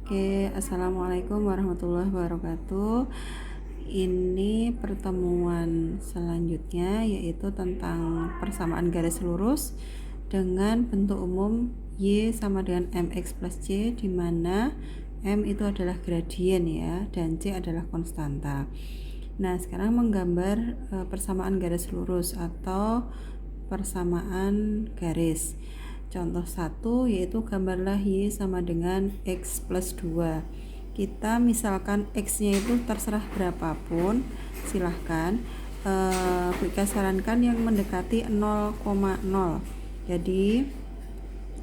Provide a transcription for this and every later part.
Oke, assalamualaikum warahmatullahi wabarakatuh. Ini pertemuan selanjutnya yaitu tentang persamaan garis lurus dengan bentuk umum Y sama dengan MX plus C, di mana M itu adalah gradien ya, dan C adalah konstanta. Nah, sekarang menggambar persamaan garis lurus atau persamaan garis. Contoh 1 yaitu gambarlah Y sama dengan X plus 2. Kita misalkan X nya itu terserah berapapun, silahkan. Bika sarankan yang mendekati 0,0. Jadi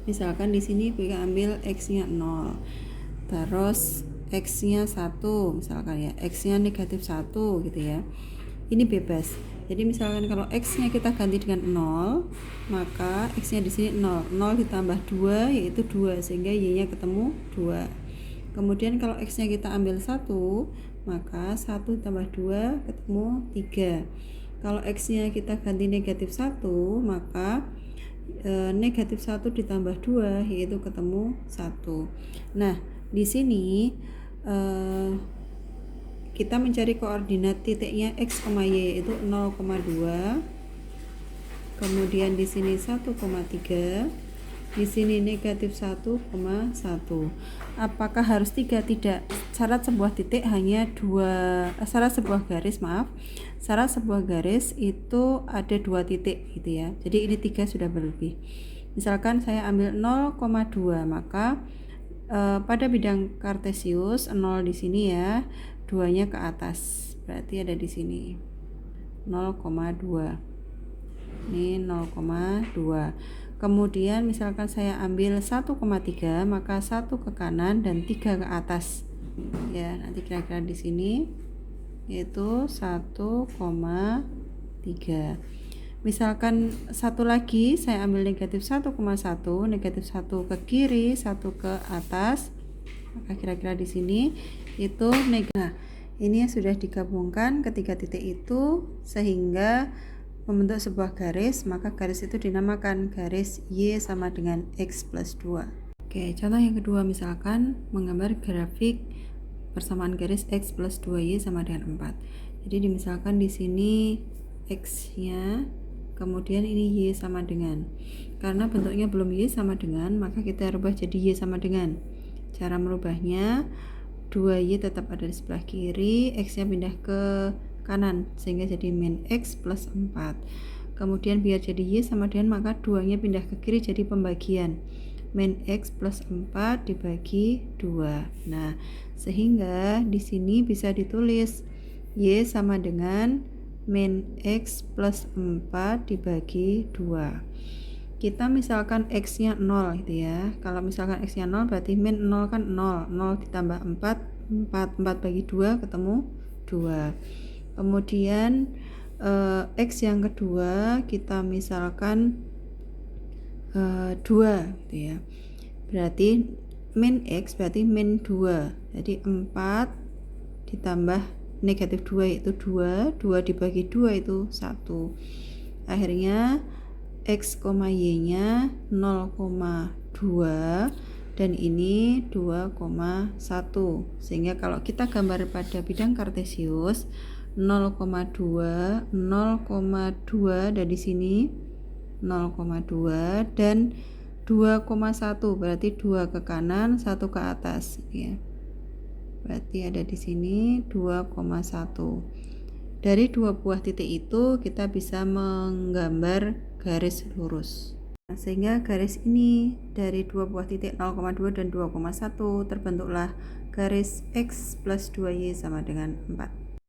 misalkan di sini Bika ambil X nya 0, terus X nya 1 misalkan ya, X nya negatif 1 gitu ya. Ini bebas. Jadi misalkan kalau X-nya kita ganti dengan 0, maka X-nya di sini 0. 0 ditambah 2 yaitu 2, sehingga Y-nya ketemu 2. Kemudian kalau X-nya kita ambil 1, maka 1 ditambah 2 ketemu 3. Kalau X-nya kita ganti negatif 1, maka negatif 1 ditambah 2 yaitu ketemu 1. Nah, di sini kita mencari koordinat titiknya X, Y itu 0,2, kemudian di sini 1,3, di sini negatif 1,1. Apakah harus 3? Tidak. Syarat sebuah titik hanya syarat sebuah garis itu ada 2 titik gitu ya. Jadi ini 3 sudah berlebih. Misalkan saya ambil 0,2, maka pada bidang kartesius 0 di sini ya, 2-nya ke atas, berarti ada di sini 0,2. Ini 0,2. Kemudian misalkan saya ambil 1,3, maka 1 ke kanan dan 3 ke atas. Ya, nanti kira-kira di sini yaitu 1,3. Misalkan satu lagi saya ambil negatif 1,1, negatif 1 ke kiri, 1 ke atas, maka kira-kira di sini itu negatif. Nah, ini yang sudah digabungkan ketiga titik itu sehingga membentuk sebuah garis, maka garis itu dinamakan garis Y sama dengan X plus 2. Oke, contoh yang kedua, misalkan menggambar grafik persamaan garis X plus 2Y sama dengan 4. Jadi misalkan di sini X-nya, kemudian ini Y sama dengan. Karena bentuknya belum Y sama dengan, maka kita rubah jadi Y sama dengan. Cara merubahnya, 2Y tetap ada di sebelah kiri, X-nya pindah ke kanan sehingga jadi min X plus 4. Kemudian biar jadi Y sama dengan, maka 2-nya pindah ke kiri jadi pembagian. Min X plus 4 dibagi 2. Nah, sehingga di sini bisa ditulis Y sama dengan min X plus 4 dibagi 2. Kita misalkan X nya 0 gitu ya. Kalau misalkan X nya 0 berarti min 0 kan 0. 0 ditambah 4, 4 bagi 2 ketemu 2. Kemudian X yang kedua kita misalkan 2 gitu ya. Berarti min X berarti min 2. Jadi 4 ditambah negatif 2 yaitu 2. 2 dibagi 2 itu 1. Akhirnya X, Y nya 0,2 dan ini 2,1. Sehingga kalau kita gambar pada bidang kartesius 0,2 dan di sini 0,2 dan 2,1 berarti 2 ke kanan 1 ke atas ya. Berarti ada di sini 2,1. Dari dua buah titik itu kita bisa menggambar garis lurus. Nah, sehingga garis ini dari dua buah titik 0,2 dan 2,1 terbentuklah garis X plus 2Y sama dengan 4.